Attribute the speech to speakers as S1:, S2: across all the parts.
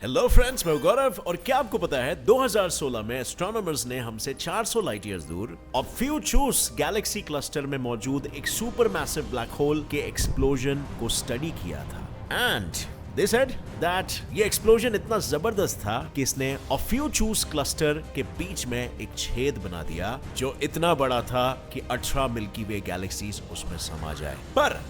S1: Hello friends, मैं गौरव। और क्या आपको पता है 2016 में एस्ट्रोनॉमर्स ने हमसे 400 लाइट ईयर्स दूर ऑप्यूचूस गैलेक्सी क्लस्टर में मौजूद एक सुपर मैसिव ब्लैक होल के एक्सप्लोजन को स्टडी किया था। एंड They said that ये एक्सप्लोजन इतना जबरदस्त था कि इसने ऑप्यूचूस क्लस्टर के बीच में एक छेद बना दिया जो इतना बड़ा था कि 18 मिल्की वे गैलेक्सीज उसमें समा जाए। पर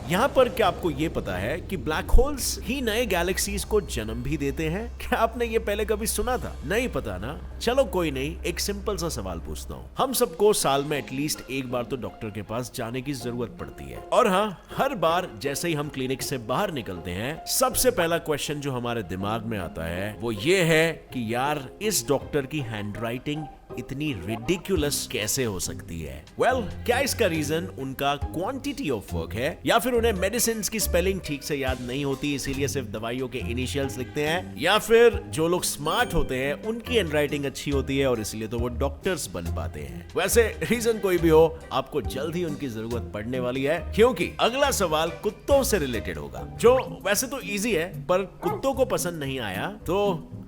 S1: यहाँ पर क्या आपको ये पता है कि ब्लैक होल्स ही नए गैलेक्सीज को जन्म भी देते हैं? क्या आपने ये पहले कभी सुना था? नहीं पता ना? चलो कोई नहीं, एक सिंपल सा सवाल पूछता हूँ। हम सबको साल में एटलीस्ट एक बार तो डॉक्टर के पास जाने की जरूरत पड़ती है, और हाँ, हर बार जैसे ही हम क्लिनिक से बाहर निकलते हैं सबसे पहला क्वेश्चन जो हमारे दिमाग में आता है वो ये है कि यार इस डॉक्टर की हैंडराइटिंग इतनी रिडिकुलस कैसे हो सकती है? क्या इसका रीजन उनका क्वांटिटी ऑफ वर्क है, या फिर उन्हें मेडिसिन की स्पेलिंग ठीक से याद नहीं होती इसीलिए सिर्फ दवाइयों के इनिशियल्स लिखते हैं, या फिर जो लोग स्मार्ट होते हैं उनकी हैंडराइटिंग अच्छी होती है और इसलिए तो वो डॉक्टर्स बन पाते हैं? वैसे रीजन कोई भी हो, आपको जल्द ही उनकी जरूरत पड़ने वाली है, क्योंकि अगला सवाल कुत्तों से रिलेटेड होगा, जो वैसे तो इजी है पर कुत्तों को पसंद नहीं आया तो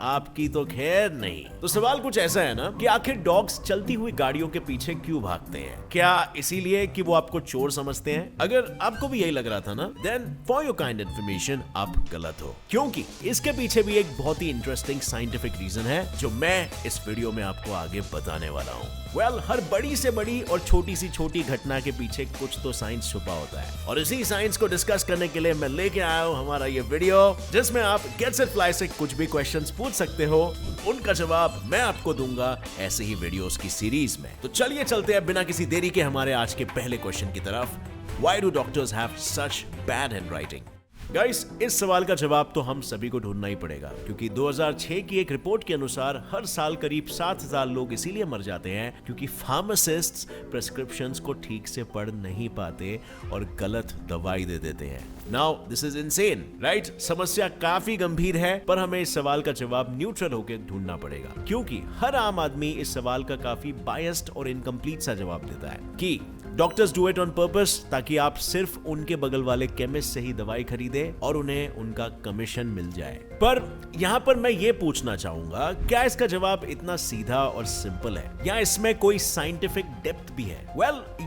S1: आपकी तो खैर नहीं। तो सवाल कुछ ऐसा है ना कि आखिर डॉग्स चलती हुई गाड़ियों के पीछे क्यों भागते हैं? क्या इसीलिए कि वो आपको चोर समझते हैं? अगर आपको भी यही लग रहा था ना, then for your kind information आप गलत हो, क्योंकि इसके पीछे भी एक बहुत ही इंटरेस्टिंग साइंटिफिक रीजन है जो मैं इस वीडियो में आपको आगे बताने वाला हूँ। हर बड़ी से बड़ी और छोटी सी छोटी घटना के पीछे कुछ तो साइंस छुपा होता है, और इसी साइंस को डिस्कस करने के लिए मैं लेके आया हूँ हमारा ये वीडियो, जिसमें आप गेट्स इट फ्लाई से कुछ भी क्वेश्चंस पूछ सकते हो, उनका जवाब मैं आपको दूंगा ऐसे ही वीडियोस की सीरीज में। तो चलिए चलते हैं बिना किसी देरी के हमारे आज के पहले क्वेश्चन की तरफ। Why do doctors have such bad handwriting? Guys, इस सवाल का जवाब तो हम सभी को ढूंढना ही पड़ेगा, क्योंकि 2006 की एक रिपोर्ट के अनुसार हर साल करीब 7,000 लोग इसीलिए मर जाते हैं क्योंकि फार्मासिस्ट्स प्रिस्क्रिप्शंस को ठीक से पढ़ नहीं पाते और गलत दवाई दे देते हैं। Now this is insane, right? समस्या काफी गंभीर है, पर हमें इस सवाल का जवाब न्यूट्रल होकर ढूंढना पड़ेगा, क्योंकि हर आम आदमी इस सवाल का काफी बायस्ड और इनकम्प्लीट सा जवाब देता है कि doctors do it on purpose, ताकि आप सिर्फ उनके बगल वाले केमिस्ट से ही दवाई खरीदे और उन्हें उनका कमीशन मिल जाए। पर यहाँ पर मैं ये पूछना चाहूंगा, क्या इसका जवाब इतना सीधा और सिंपल है, या इसमें कोई साइंटिफिक डेप्थ भी है?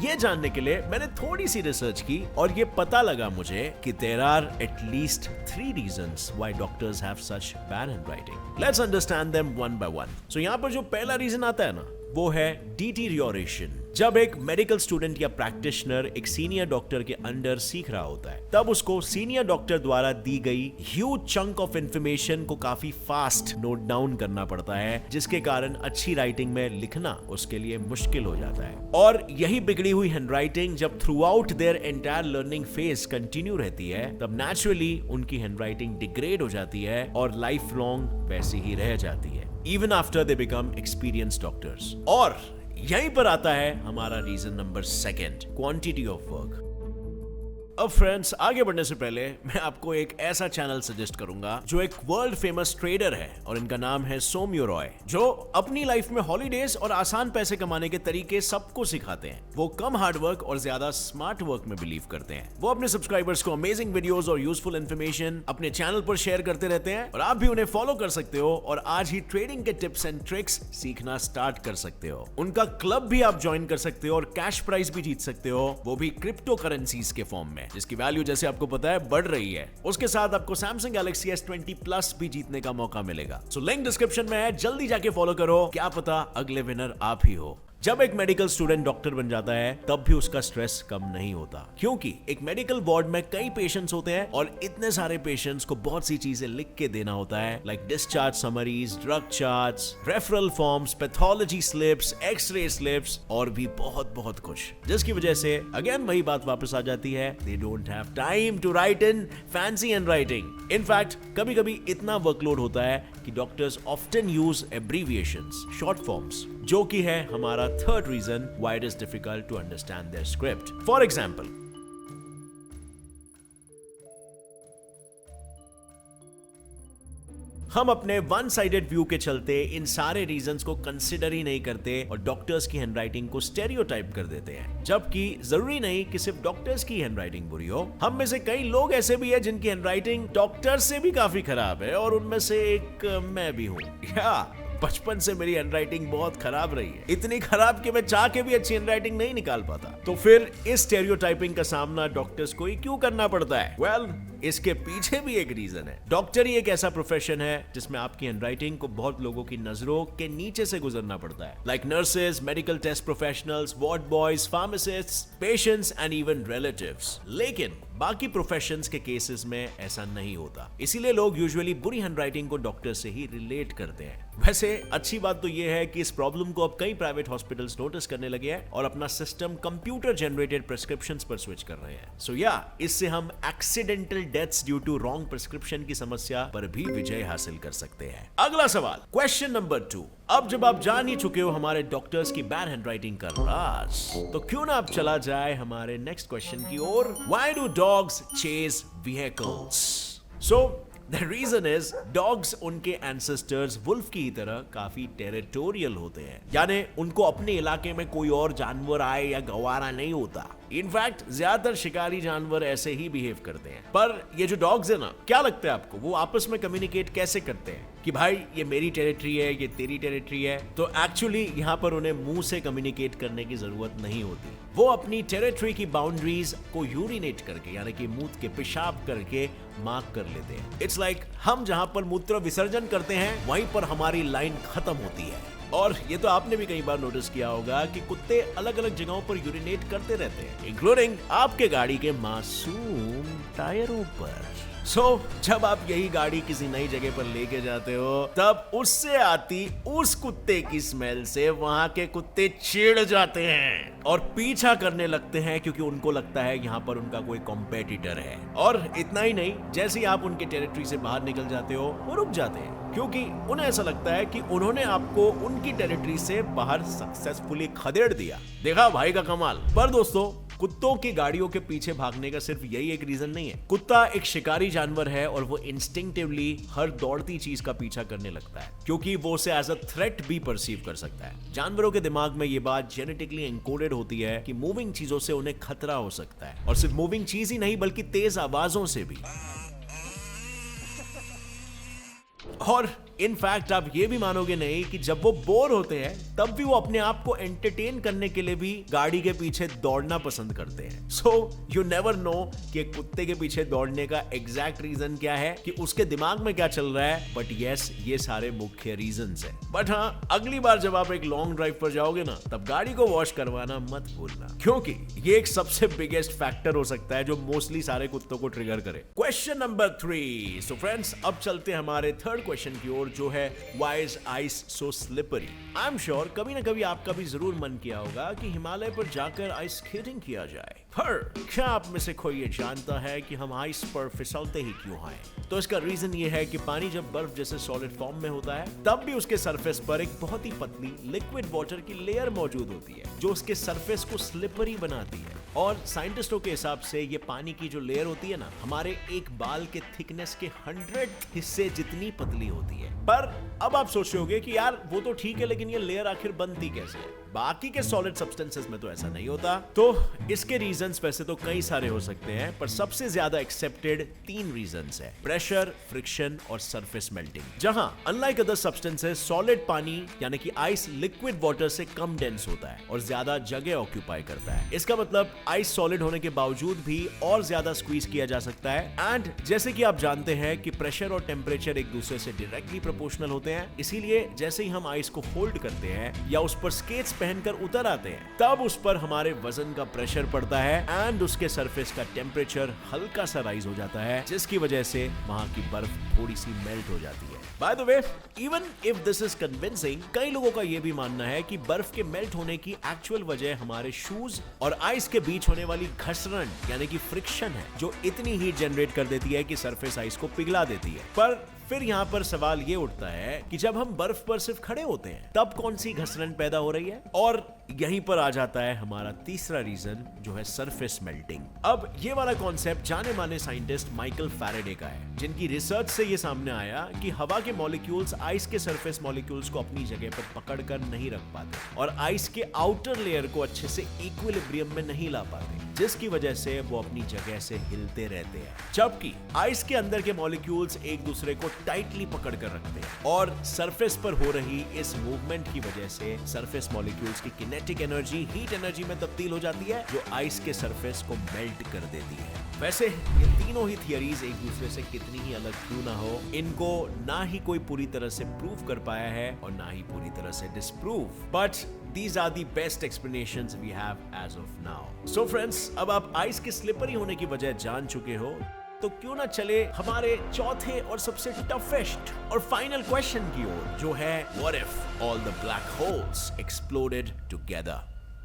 S1: ये जानने के लिए मैंने थोड़ी सी रिसर्च की और ये पता लगा मुझे कि there are at least 3 reasons why doctors have such bad handwriting. Let's understand them one by one. So यहाँ पर जो पहला रीजन आता है ना, वो है डिटीरियोरेशन। जब एक मेडिकल स्टूडेंट या प्रैक्टिशनर एक सीनियर डॉक्टर के अंडर सीख रहा होता है, तब उसको सीनियर डॉक्टर द्वारा दी गई ह्यूज चंक ऑफ इंफॉर्मेशन को काफी फास्ट नोट डाउन करना पड़ता है, जिसके कारण अच्छी राइटिंग में लिखना उसके लिए मुश्किल हो जाता है। और यही बिगड़ी हुई हैंडराइटिंग जब through out their entire learning phase continue रहती है, तब नेचुरली उनकी हैंडराइटिंग डिग्रेड हो जाती है और लाइफ लॉन्ग वैसी ही रह जाती है, even after they become experienced doctors. और यहीं पर आता है हमारा reason number 2, quantity of work. अब फ्रेंड्स, आगे बढ़ने से पहले मैं आपको एक ऐसा चैनल सजेस्ट करूंगा जो एक वर्ल्ड फेमस ट्रेडर है, और इनका नाम है सौम्य रॉय, जो अपनी लाइफ में हॉलीडेज और आसान पैसे कमाने के तरीके सबको सिखाते हैं। वो कम हार्ड वर्क और ज्यादा स्मार्ट वर्क में बिलीव करते हैं। वो अपने सब्सक्राइबर्स को अमेजिंग वीडियोस और यूजफुल इंफॉर्मेशन अपने चैनल पर शेयर करते रहते हैं, और आप भी उन्हें फॉलो कर सकते हो और आज ही ट्रेडिंग के टिप्स एंड ट्रिक्स सीखना स्टार्ट कर सकते हो। उनका क्लब भी आप ज्वाइन कर सकते हो और कैश प्राइज भी जीत सकते हो, वो भी क्रिप्टो करेंसीज के फॉर्म में, जिसकी वैल्यू जैसे आपको पता है बढ़ रही है। उसके साथ आपको Samsung Galaxy S20 Plus भी जीतने का मौका मिलेगा। सो लिंक डिस्क्रिप्शन में है, जल्दी जाके फॉलो करो, क्या पता अगले विनर आप ही हो। जब एक मेडिकल स्टूडेंट डॉक्टर बन जाता है, तब भी उसका स्ट्रेस कम नहीं होता, क्योंकि एक मेडिकल वार्ड में कई पेशेंट्स होते हैं और इतने सारे पेशेंट्स को बहुत सी चीजें लिख के देना होता है, like discharge summaries, drug charts, referral forms, pathology slips, x-ray slips और भी बहुत बहुत कुछ, जिसकी वजह से अगेन वही बात वापस आ जाती है, they don't have time to write in fancy handwriting. In fact कभी कभी इतना वर्कलोड होता है कि doctors often use abbreviations, short forms, जो कि है हमारा 3rd reason why it is difficult to understand their script. For example, हम अपने वन साइडेड व्यू के चलते इन सारे रीजंस को कंसिडर ही नहीं करते और डॉक्टर्स की हैंडराइटिंग को स्टेरियोटाइप कर देते हैं, जबकि जरूरी नहीं कि सिर्फ डॉक्टर्स की हैंडराइटिंग बुरी हो। हम में से कई लोग ऐसे भी हैं जिनकी हैंडराइटिंग डॉक्टर से भी काफी खराब है, और उनमें से एक मैं भी हूँ। बचपन से मेरी हैंडराइटिंग बहुत खराब रही है, इतनी खराब कि मैं चाह के भी अच्छी हैंडराइटिंग नहीं निकाल पाता। तो फिर इस स्टेरियोटाइपिंग का सामना डॉक्टर्स को ही क्यों करना पड़ता है? इसके पीछे भी एक रीजन है। डॉक्टर ही एक ऐसा प्रोफेशन है जिसमें आपकी हैंडराइटिंग को बहुत लोगों की नजरों के नीचे से गुजरना पड़ता है, like nurses, medical test professionals, ward boys, pharmacists, patients and even relatives. लेकिन बाकी प्रोफेशंस के केसेस में ऐसा नहीं होता, इसीलिए लोग यूजुअली बुरी हैंडराइटिंग को डॉक्टर से ही रिलेट करते हैं। वैसे अच्छी बात तो यह है कि इस प्रॉब्लम को अब कई प्राइवेट हॉस्पिटल्स नोटिस करने लगे हैं और अपना सिस्टम कंप्यूटर जनरेटेड प्रिस्क्रिप्शंस पर स्विच कर रहे हैं। सो इससे हम accidental deaths due to wrong prescription की समस्या पर भी विजय हासिल कर सकते हैं। अगला सवाल, क्वेश्चन नंबर 2। अब जब आप जान ही चुके हो हमारे डॉक्टर्स की बैड हैंडराइटिंग का राज, तो क्यों ना आप चला जाए हमारे नेक्स्ट क्वेश्चन की ओर। Why do dogs chase vehicles? The reason is dogs उनके ancestors वुल्फ की तरह काफी टेरिटोरियल होते हैं, यानी उनको अपने इलाके में कोई और जानवर आए या गवारा नहीं होता। इनफैक्ट ज्यादातर शिकारी जानवर ऐसे ही बिहेव करते हैं। पर ये जो डॉग्स है ना, क्या लगता है आपको वो आपस में कम्युनिकेट कैसे करते हैं कि भाई ये मेरी टेरिटरी है, ये तेरी टेरिटरी है? तो एक्चुअली यहाँ पर उन्हें मुंह से कम्युनिकेट करने की जरूरत नहीं होती। वो अपनी टेरिटरी की बाउंड्रीज को यूरिनेट करके, यानी कि मूत्र के पेशाब करके मार्क कर लेते हैं। इट्स लाइक हम जहाँ पर मूत्र विसर्जन करते हैं वहीं पर हमारी लाइन खत्म होती है। और ये तो आपने भी कई बार नोटिस किया होगा कि कुत्ते अलग अलग जगहों पर यूरिनेट करते रहते हैं, इंक्लूडिंग आपके गाड़ी के मासूम टायरों पर। जब आप यही गाड़ी किसी नई जगह पर लेके जाते हो, तब उससे आती उस कुत्ते की स्मेल से वहां के कुत्ते चिढ़ जाते हैं और पीछा करने लगते हैं, क्योंकि उनको लगता है यहाँ पर उनका कोई कॉम्पिटिटर है। और इतना ही नहीं, जैसे ही आप उनके टेरिटरी से बाहर निकल जाते हो, वो रुक जाते हैं, क्योंकि उन्हें ऐसा लगता है कि उन्होंने आपको उनकी टेरिटरी से बाहर सक्सेसफुली खदेड़ दिया। देखा भाई का कमाल। पर दोस्तों, कुत्तों की गाड़ियों के पीछे भागने का सिर्फ यही एक रीजन नहीं है। कुत्ता एक शिकारी जानवर है और वो इंस्टिंक्टिवली हर दौड़ती चीज का पीछा करने लगता है, क्योंकि वो उसे एज अ थ्रेट भी परसीव कर सकता है। जानवरों के दिमाग में ये बात जेनेटिकली एनकोडेड होती है कि मूविंग चीजों से उन्हें खतरा हो सकता है, और सिर्फ मूविंग चीज ही नहीं बल्कि तेज आवाजों से भी। और इनफैक्ट आप ये भी मानोगे नहीं कि जब वो बोर होते हैं तब भी वो अपने आप को एंटरटेन करने के लिए भी गाड़ी के पीछे दौड़ना पसंद करते हैं। सो यू नेवर नो कि एक कुत्ते के पीछे दौड़ने का एग्जैक्ट रीजन क्या है, कि उसके दिमाग में क्या चल रहा है। बट यस, ये सारे मुख्य रीजंस हैं। बट हाँ, अगली बार जब आप एक लॉन्ग ड्राइव पर जाओगे ना, तब गाड़ी को वॉश करवाना मत भूलना, क्योंकि ये एक सबसे बिगेस्ट फैक्टर हो सकता है जो मोस्टली सारे कुत्तों को ट्रिगर करे। Question number 3। सो फ्रेंड्स, अब चलते हैं हमारे थर्ड क्वेश्चन की ओर, जो है Why is ice so slippery? I'm sure कभी ना कभी आपका भी जरूर मन किया होगा कि हिमालय पर जाकर आइस स्केटिंग किया जाए। पर क्या आप में से कोई ये जानता है कि हम आइस पर फिसलते ही क्यों हैं? तो इसका रीजन ये है कि पानी जब बर्फ जैसे सॉलिड फॉर्म में होता है, तब भी उसके सरफेस पर एक बहुत ही पतली लिक्विड वाटर की लेयर मौजूद होती है, जो उसके सरफेस को स्लिपरी बनाती है। और साइंटिस्टों के हिसाब से ये पानी की जो लेयर होती है ना, हमारे एक बाल के थिकनेस के 100 हिस्से जितनी पतली होती है। पर अब आप सोच रहे होंगे कि यार वो तो ठीक है, लेकिन ये लेयर आखिर बनती कैसे है? बाकी के सॉलिड सब्सटेंसेस में तो ऐसा नहीं होता। तो इसके रीजंस वैसे तो कई सारे हो सकते हैं, पर सबसे ज्यादा एक्सेप्टेड 3 रीजंस है: प्रेशर, फ्रिक्शन और सरफेस मेल्टिंग। जहां अनलाइक अदर सब्सटेंसेस, सॉलिड पानी यानी कि आइस लिक्विड वाटर से कम डेंस होता है और ज्यादा जगह ऑक्यूपाई करता है। इसका मतलब आइस सॉलिड होने के बावजूद भी और ज्यादा स्क्वीज किया जा सकता है। एंड जैसे कि आप जानते हैं कि प्रेशर और टेम्परेचर एक दूसरे से डायरेक्टली प्रोपोर्शनल होते हैं, इसीलिए जैसे ही हम आइस को होल्ड करते हैं या उस पर स्केट्स पहनकर उतर आते हैं, तब उस पर हमारे वजन का प्रेशर पड़ता है एंड उसके सरफेस का टेम्परेचर हल्का सा राइज हो जाता है, जिसकी वजह से वहां की बर्फ थोड़ी सी मेल्ट हो जाती है। By the way, even if this is convincing, कई लोगों का यह भी मानना है कि बर्फ के मेल्ट होने की एक्चुअल वजह हमारे शूज और आइस के बीच होने वाली घसरण यानी कि फ्रिक्शन है, जो इतनी हीट जनरेट कर देती है कि सरफेस आइस को पिघला देती है। पर फिर यहाँ पर सवाल ये उठता है कि जब हम बर्फ पर सिर्फ खड़े होते हैं तब कौन सी घसरण पैदा हो रही है, और यहीं पर आ जाता है हमारा तीसरा रीजन जो है सरफेस मेल्टिंग। अब ये वाला कॉन्सेप्ट जाने माने साइंटिस्ट माइकल फैराडे का है, जिनकी रिसर्च से ये सामने आया कि हवा के मॉलिक्यूल्स आइस के सरफेस मॉलिक्यूल्स को अपनी जगह पर पकड़ कर नहीं रख पाते और आइस के आउटर लेयर को अच्छे से इक्विलिब्रियम में नहीं ला पाते, जिसकी वजह से वो अपनी जगह से हिलते रहते हैं, जबकि आइस के अंदर के मॉलिक्यूल्स एक दूसरे को टाइटली पकड़ कर रखते हैं और सरफेस पर हो रही इस मूवमेंट की वजह से सरफेस मॉलिक्यूल्स की किनेटिक एनर्जी हीट एनर्जी में तब्दील हो जाती है, जो आइस के सरफेस को मेल्ट कर देती है। वैसे ये तीनों ही थियरीज एक दूसरे से कितनी ही अलग क्यों ना हो, इनको ना ही कोई पूरी तरह से प्रूव कर पाया है और ना ही पूरी तरह से disprove, but these are the best explanations we have as of now. So friends, अब आप आइस के स्लिपरी होने की वजह जान चुके हो, तो क्यों ना चले हमारे चौथे और सबसे टफेस्ट और फाइनल क्वेश्चन की ओर, जो है what if all the black holes exploded together?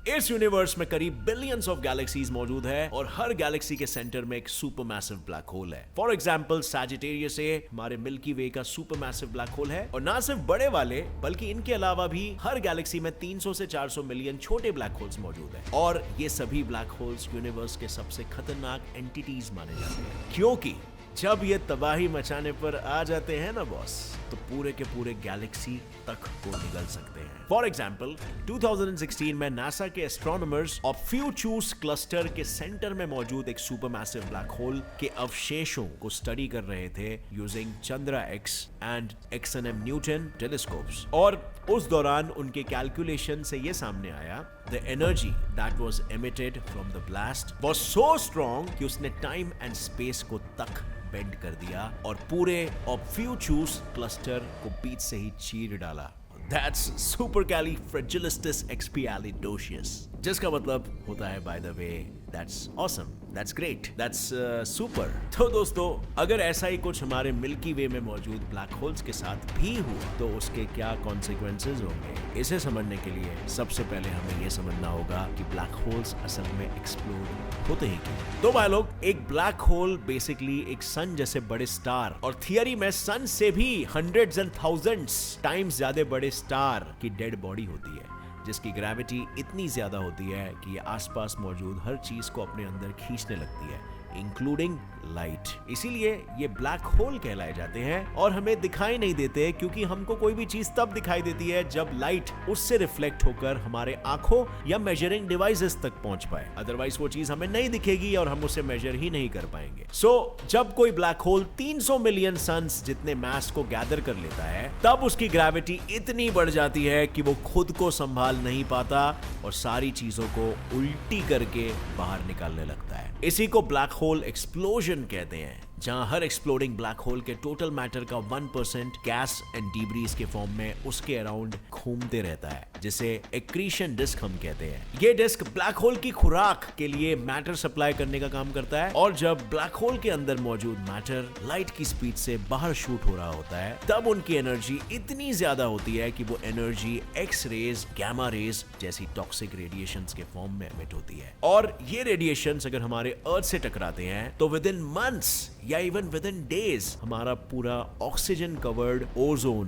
S1: इस यूनिवर्स में करीब बिलियंस ऑफ गैलेक्सीज मौजूद है और हर गैलेक्सी के सेंटर में एक सुपरमैसिव ब्लैक होल है। फॉर एग्जांपल सैजिटेरियस ए हमारे मिल्की वे का सुपरमैसिव ब्लैक होल है, और ना सिर्फ बड़े वाले बल्कि इनके अलावा भी हर गैलेक्सी में 300 से 400 मिलियन छोटे ब्लैक होल्स मौजूद है, और ये सभी ब्लैक होल्स यूनिवर्स के सबसे खतरनाक एंटिटीज माने जाते हैं, क्योंकि जब ये तबाही मचाने पर आ जाते हैं ना बॉस, तो पूरे के पूरे गैलेक्सी तक को निगल सकते हैं। फॉर एग्जाम्पल 2016 में नासा के एस्ट्रोनॉमर्स ऑप्फ्यूचूस क्लस्टर के सेंटर में मौजूद एक सुपरमैसिव ब्लैक होल के अवशेषों को स्टडी कर रहे थे using Chandra x and XNM Newton telescopes, और उस दौरान उनके कैलकुलेशन से ये सामने आया the energy that was emitted from the blast was so strong कि उसने टाइम एंड स्पेस को तक बेंड कर दिया और पूरे ऑप्फ्यूचूस क्लस्टर को बीच से ही चीर डाला। That's supercalifragilisticexpialidocious, जिसका मतलब होता है by the way that's awesome, that's great, that's super। तो दोस्तों, अगर ऐसा ही कुछ हमारे मिल्की वे में मौजूद ब्लैक होल्स के साथ भी हुआ तो उसके क्या कॉन्सिक्वेंसेज होंगे, इसे समझने के लिए सबसे पहले हमें यह समझना होगा कि ब्लैक होल्स असल में एक्सप्लोड होते हैं क्यों। तो भाई लोग, एक ब्लैक होल बेसिकली एक सन जैसे बड़े स्टार, और थियरी में सन से भी हंड्रेड्स एंड थाउजेंड्स टाइम्स ज्यादा बड़े स्टार की डेड बॉडी होती है, जिसकी ग्रेविटी इतनी ज्यादा होती है कि ये आसपास मौजूद हर चीज को अपने अंदर खींचने लगती है, इंक्लूडिंग लाइट। इसीलिए ये ब्लैक होल कहलाए जाते हैं और हमें दिखाई नहीं देते, क्योंकि हमको कोई भी चीज तब दिखाई देती है जब लाइट उससे रिफ्लेक्ट होकर हमारे आंखों या मेजरिंग डिवाइसेस तक पहुंच पाए, अदरवाइज वो चीज हमें नहीं दिखेगी और हम उसे मेजर ही नहीं कर पाएंगे। सो जब कोई ब्लैक होल 300 मिलियन सन्स जितने मास को गैदर कर लेता है, तब उसकी ग्रेविटी इतनी बढ़ जाती है कि वो खुद को संभाल नहीं पाता और सारी चीजों को उल्टी करके बाहर निकालने लगता है। इसी को ब्लैक होल एक्सप्लोजन कहते हैं, जहां हर एक्सप्लोडिंग ब्लैक होल के टोटल मैटर का 1% गैस एंड डिब्रीज के फॉर्म में उसके अराउंड घूमते रहता है, जिसे एक्रीशन डिस्क हम कहते हैं। ये डिस्क ब्लैक होल की खुराक के लिए मैटर सप्लाई करने का काम करता है, और जब ब्लैक होल के अंदर मौजूद मैटर लाइट की स्पीड से बाहर शूट हो रहा होता है, तब उनकी एनर्जी इतनी ज्यादा होती है कि वो energy x rays, gamma rays जैसी टॉक्सिक रेडिएशंस के फॉर्म में एमिट होती है, और ये रेडिएशंस अगर हमारे अर्थ से टकराते हैं तो विद इन मंथ्स या इवन विद इन डेज हमारा पूरा ऑक्सीजन कवर्ड ओजोन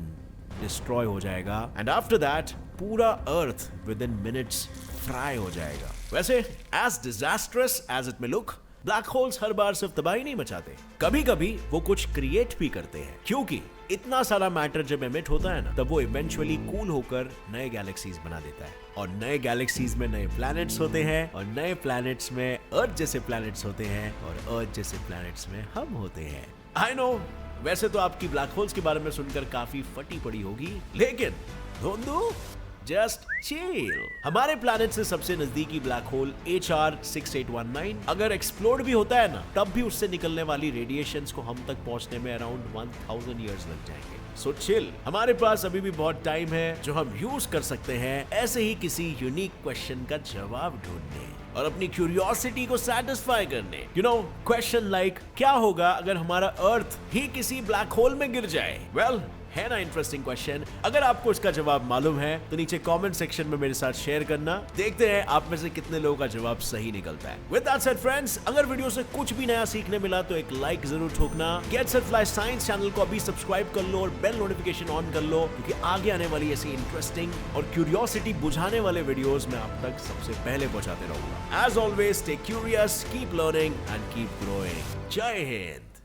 S1: डिस्ट्रॉय हो जाएगा, एंड आफ्टर दैट पूरा earth within minutes fry हो जाएगा। वैसे as disastrous as it may look, black holes हर बार सिर्फ तबाही नहीं मचाते, कभी कभी वो कुछ क्रिएट भी करते हैं, क्योंकि इतना सारा मैटर जब एमिट होता है ना, तब वो इवेंचुअली कूल होकर नए गैलेक्सीज बना देता है, और नए गैलेक्सीज में नए प्लैनेट्स होते हैं, और नए प्लैनेट्स में अर्थ जैसे प्लैनेट्स होते हैं, और अर्थ जैसे प्लैनेट्स में हम होते हैं। आई नो, वैसे तो आपकी ब्लैक होल्स के बारे में सुनकर काफी फटी पड़ी होगी, लेकिन धोंधू जस्ट चिल। हमारे प्लैनेट से सबसे नजदीकी ब्लैक होल HR 6819 अगर एक्सप्लोड भी होता है ना, तब भी उससे निकलने वाली रेडिएशंस को हम तक पहुंचने में अराउंड 1000 इयर्स लग जाएंगे। सो चिल, हमारे पास अभी भी बहुत टाइम है जो हम यूज कर सकते हैं ऐसे ही किसी यूनिक क्वेश्चन का जवाब ढूंढने और अपनी क्यूरियोसिटी को सेटिस्फाई करने। यू नो, क्वेश्चन लाइक क्या होगा अगर हमारा अर्थ ही किसी ब्लैक होल में गिर जाए? वेल, है ना इंटरेस्टिंग क्वेश्चन? अगर आपको इसका जवाब मालूम है तो नीचे कमेंट सेक्शन में मेरे साथ शेयर करना। देखते हैं आप में से कितने लोगों का जवाब सही निकलता है। विद दैट सेड फ्रेंड्स, अगर वीडियो से कुछ भी नया सीखने मिला तो एक लाइक जरूर ठोकना। Get set fly science channel को अभी सब्सक्राइब कर लो और बेल नोटिफिकेशन ऑन कर लो, क्योंकि आगे आने वाली ऐसी इंटरेस्टिंग और क्यूरियोसिटी बुझाने वाले वीडियोस मैं आप तक सबसे पहले पहुंचाते रहूंगा। As always, stay curious, keep learning and keep growing. जय हिंद।